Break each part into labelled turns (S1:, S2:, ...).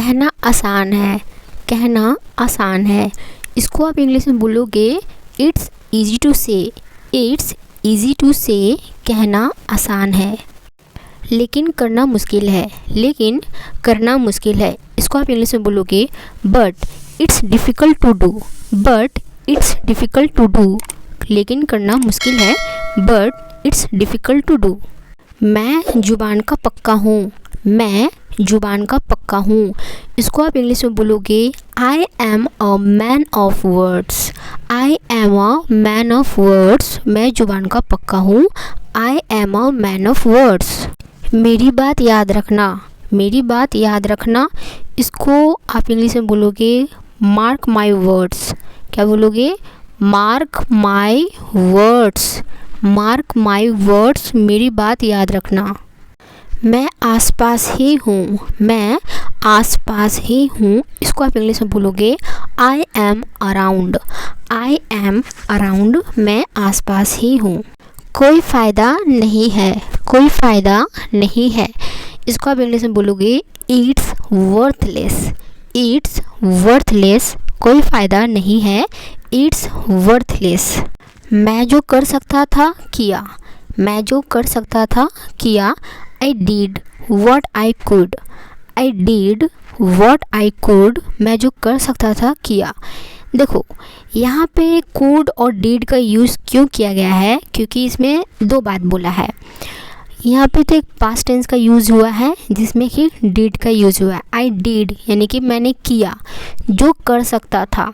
S1: कहना आसान है, कहना आसान है। इसको आप इंग्लिश में बोलोगे इट्स ईजी टू से, इट्स ईजी टू से कहना आसान है, लेकिन करना मुश्किल है, लेकिन करना मुश्किल है। इसको आप इंग्लिश में बोलोगे but it's difficult to do, but it's difficult to do, लेकिन करना मुश्किल है, but it's difficult to do. मैं जुबान का पक्का हूँ, मैं जुबान का पक्का हूँ। इसको आप इंग्लिश में बोलोगे I am a man of words, I am a man of words. मैं जुबान का पक्का हूँ, I am a man of words. मेरी बात याद रखना, मेरी बात याद रखना। इसको आप इंग्लिश में बोलोगे मार्क माई वर्ड्स। क्या बोलोगे? Mark my words, mark my words. मेरी बात याद रखना। मैं आसपास ही हूँ, मैं आसपास ही हूँ। इसको आप इंग्लिश में बोलोगे I am around, I am around. मैं आसपास ही हूँ। कोई फ़ायदा नहीं है, कोई फ़ायदा नहीं है। इसको आप इंग्लिश में बोलोगे इट्स वर्थलेस, इट्स वर्थलेस। कोई फ़ायदा नहीं है, इट्स वर्थलेस। मैं जो कर सकता था किया, मैं जो कर सकता था किया। I did what I could, I did what I could। मैं जो कर सकता था किया। देखो यहाँ पे could और did का यूज़ क्यों किया गया है, क्योंकि इसमें दो बात बोला है। यहाँ पे तो एक पास्ट टेंस का यूज़ हुआ है जिसमें कि did का यूज़ हुआ है। I did यानी कि मैंने किया, जो कर सकता था।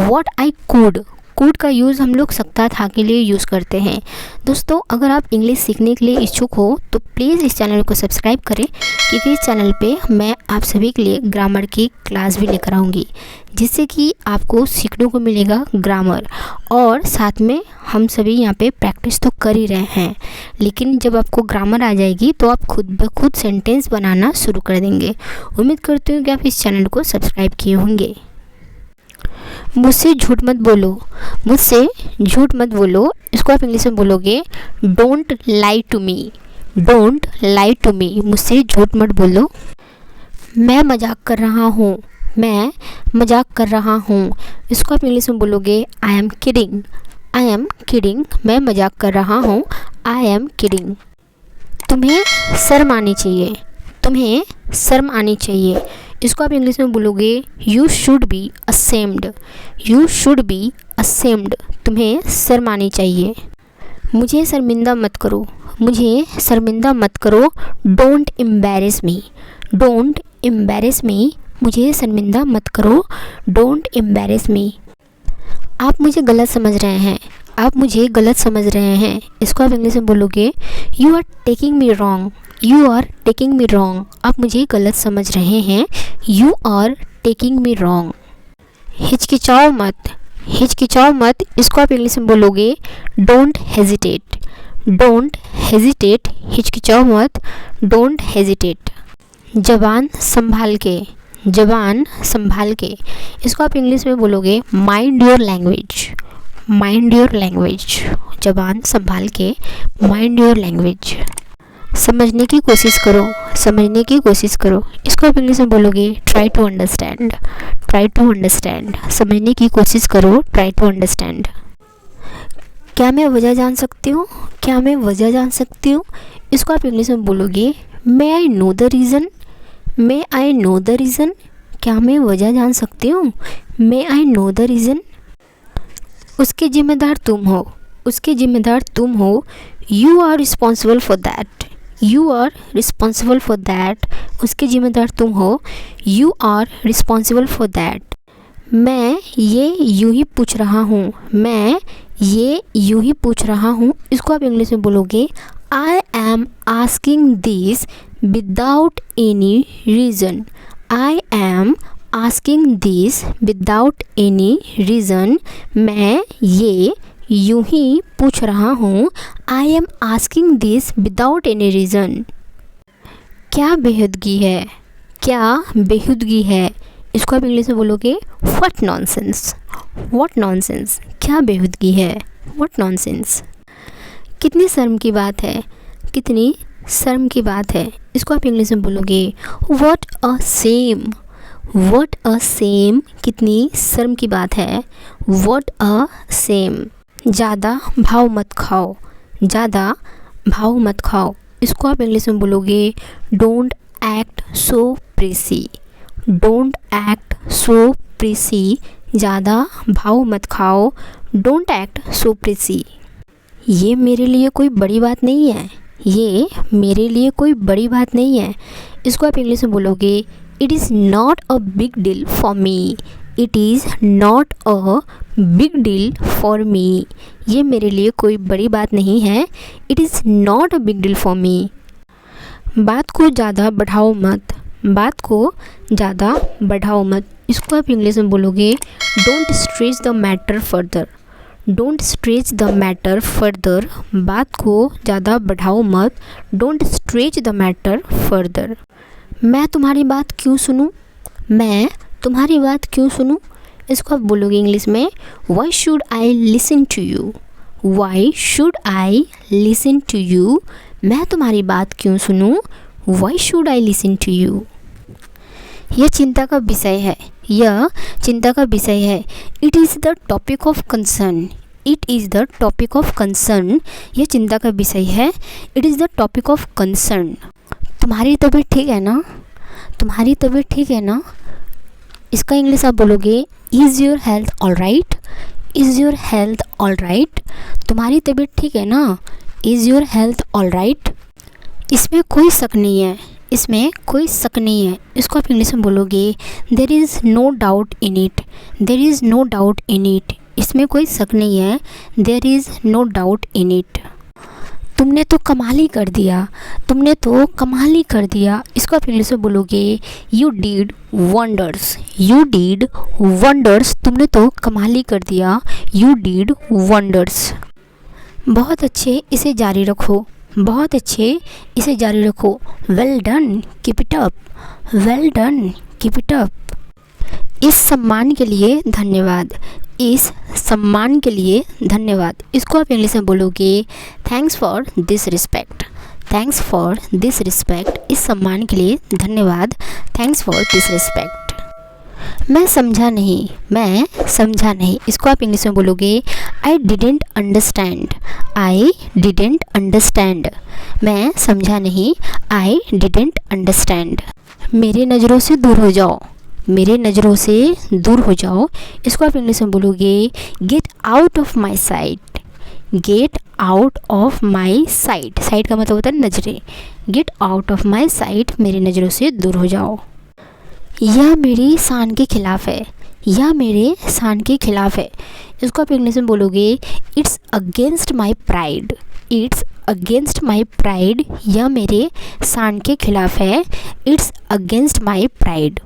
S1: what I could, could का यूज़ हम लोग सकता था के लिए यूज़ करते हैं। दोस्तों अगर आप इंग्लिश सीखने के लिए इच्छुक हो तो प्लीज़ इस चैनल को सब्सक्राइब करें, क्योंकि इस चैनल पे मैं आप सभी के लिए ग्रामर की क्लास भी लेकर आऊँगी, जिससे कि आपको सीखने को मिलेगा ग्रामर। और साथ में हम सभी यहाँ पे प्रैक्टिस तो कर ही रहे हैं, लेकिन जब आपको ग्रामर आ जाएगी तो आप खुद ब खुद सेंटेंस बनाना शुरू कर देंगे। उम्मीद करती हूँ कि आप इस चैनल को सब्सक्राइब किए होंगे। मुझसे झूठ मत बोलो, मुझसे झूठ मत बोलो। इसको आप इंग्लिश में बोलोगे don't lie to me, don't lie to me. मुझसे झूठ मत बोलो। मैं मजाक कर रहा हूँ, मैं मजाक कर रहा हूँ। इसको आप इंग्लिश में बोलोगे I am kidding, I am kidding. मैं मजाक कर रहा हूँ, आई एम किडिंग। तुम्हें शर्म आनी चाहिए, तुम्हें शर्म आनी चाहिए। इसको आप इंग्लिश में बोलोगे you should be ashamed, you should be ashamed. तुम्हें शर्म आनी चाहिए। मुझे शर्मिंदा मत करो, मुझे शर्मिंदा मत करो। Don't embarrass me, don't embarrass me. मुझे शर्मिंदा मत करो, डोंट एम्बैरेस मी। आप मुझे गलत समझ रहे हैं, आप मुझे गलत समझ रहे हैं। इसको आप इंग्लिश में बोलोगे you are taking me wrong, you are taking me wrong. आप मुझे गलत समझ रहे हैं, you are taking me wrong. हिचकिचाओ मत, हिचकिचाओ मत। इसको आप इंग्लिश में बोलोगे डोंट हेजिटेट, डोंट हेजिटेट। हिचकिचाओ मत, डोंट हेजिटेट। जबान संभाल के, जबान संभाल के। इसको आप इंग्लिश में बोलोगे mind your language, mind your language. जबान संभाल के, माइंड योर लैंग्वेज। समझने की कोशिश करो, समझने की कोशिश करो। इसको आप इंग्लिश में बोलोगे try to understand, try to understand. समझने की कोशिश करो, ट्राई टू अंडरस्टैंड। क्या मैं वजह जान सकती हूँ, क्या मैं वजह जान सकती हूँ। इसको आप इंग्लिश में बोलोगे may I know the reason, may I know the reason. क्या मैं वजह जान सकती हूँ, may I know the reason. उसके जिम्मेदार तुम हो, उसके जिम्मेदार तुम हो। You are responsible for that, you are responsible for that. उसके जिम्मेदार तुम हो, you are responsible for that. मैं ये यूँ ही पूछ रहा हूँ, मैं ये यूँ ही पूछ रहा हूँ। इसको आप इंग्लिश में बोलोगे I am asking this without any reason, I am asking this without any reason. मैं ये यूँ ही पूछ रहा हूँ, I am asking this without any reason. क्या बेहूदगी है, क्या बेहूदगी है। इसको आप इंग्लिश में बोलोगे व्हाट नॉनसेंस, व्हाट नॉनसेंस। क्या बेहूदगी है, व्हाट नॉनसेंस। कितनी शर्म की बात है, कितनी शर्म की बात है। इसको आप इंग्लिश में बोलोगे what a same, what a same, कितनी शर्म की बात है। What a same. ज़्यादा भाव मत खाओ, ज़्यादा भाव मत खाओ। इसको आप इंग्लिश में बोलोगे don't act so pricey. Don't act so pricey, ज़्यादा भाव मत खाओ। Don't act so pricey. ये मेरे लिए कोई बड़ी बात नहीं है, ये मेरे लिए कोई बड़ी बात नहीं है। इसको आप इंग्लिश में बोलोगे it is not a big deal for me. It is not a big deal for me. ये मेरे लिए कोई बड़ी बात नहीं है। It is not a big deal for me. बात को ज़्यादा बढ़ाओ मत, बात को ज़्यादा बढ़ाओ मत। इसको आप इंग्लिश में बोलोगे don't stretch the matter further. Don't stretch the matter further. बात को ज़्यादा बढ़ाओ मत। Don't stretch the matter further. मैं तुम्हारी बात क्यों सुनूं, मैं तुम्हारी बात क्यों सुनूं। इसको आप बोलोगे इंग्लिश में why should I listen to you. Why should I listen to you. मैं तुम्हारी बात क्यों सुनूं। Why should I listen to you. यह चिंता का विषय है, यह चिंता का विषय है। It is the topic of concern. It is the topic of concern. यह चिंता का विषय है। It is the topic of concern. तुम्हारी तबीयत ठीक है ना, तुम्हारी तबीयत ठीक है ना। इसका इंग्लिश आप बोलोगे is your health all right. Is your health all right. तुम्हारी तबीयत ठीक है ना। Is your health all right. इसमें कोई शक नहीं है, इसमें कोई शक नहीं है। इसको आप इंग्लिश में बोलोगे there is no doubt in it. There is no doubt in it. इसमें कोई शक नहीं है। There is no doubt in it. तुमने तो कमाल ही कर दिया, तुमने तो कमाल ही कर दिया। इसको आप इंग्लिश में बोलोगे you did wonders. You did wonders. तुमने तो कमाल ही कर दिया। You did wonders. बहुत अच्छे, इसे जारी रखो। बहुत अच्छे, इसे जारी रखो। Well done, keep it up. Well done, keep it up. इस सम्मान के लिए धन्यवाद। इस सम्मान के लिए धन्यवाद। इसको आप इंग्लिश में बोलोगे thanks for this respect. Thanks for this respect. इस सम्मान के लिए धन्यवाद। Thanks for this respect. मैं समझा नहीं, मैं समझा नहीं। इसको आप इंग्लिश में बोलोगे I didn't understand. I didn't understand. मैं समझा नहीं। I didn't understand. मेरे नज़रों से दूर हो जाओ। मेरे नज़रों से दूर हो जाओ। इसको आप इंग्लिश में बोलोगे get out of my site. Get out of my site. Site का मतलब होता है नज़रें। Get out of my site. मेरी नज़रों से दूर हो जाओ। यह मेरी शान के खिलाफ है। यह मेरे शान के खिलाफ है। इसको आप इंग्लिश में बोलोगे it's against my pride. It's against my pride. यह मेरे शान के खिलाफ है। It's against my pride.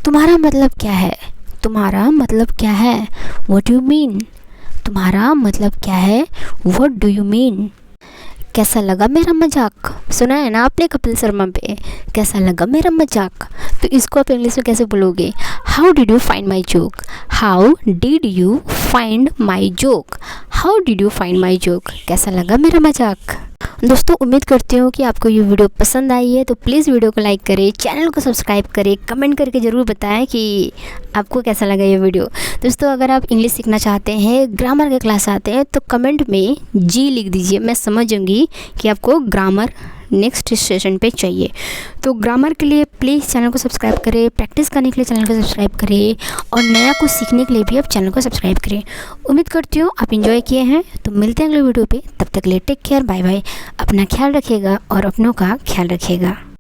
S1: तुम्हारा मतलब क्या है। तुम्हारा मतलब क्या है। What you mean. तुम्हारा मतलब क्या है। What do you mean. कैसा लगा मेरा मजाक। सुना है ना आपने कपिल शर्मा पे, कैसा लगा मेरा मजाक। तो इसको आप इंग्लिश में कैसे बोलोगे how did you find my joke. How did you find my joke. How did you find my joke. कैसा लगा मेरा मजाक। दोस्तों उम्मीद करती हूँ कि आपको ये वीडियो पसंद आई है, तो प्लीज़ वीडियो को लाइक करें, चैनल को सब्सक्राइब करें, कमेंट करके ज़रूर बताएं कि आपको कैसा लगा ये वीडियो। दोस्तों अगर आप इंग्लिश सीखना चाहते हैं, ग्रामर के क्लास आते हैं, तो कमेंट में जी लिख दीजिए। मैं समझूंगी कि आपको ग्रामर नेक्स्ट सेशन पे चाहिए। तो ग्रामर के लिए प्लीज़ चैनल को सब्सक्राइब करें, प्रैक्टिस करने के लिए चैनल को सब्सक्राइब करें, और नया कुछ सीखने के लिए भी आप चैनल को सब्सक्राइब करें। उम्मीद करती हूँ आप एंजॉय किए हैं। तो मिलते हैं अगले वीडियो पे, तब तक के लिए टेक केयर, बाय बाय। अपना ख्याल रखिएगा और अपनों का ख्याल रखिएगा।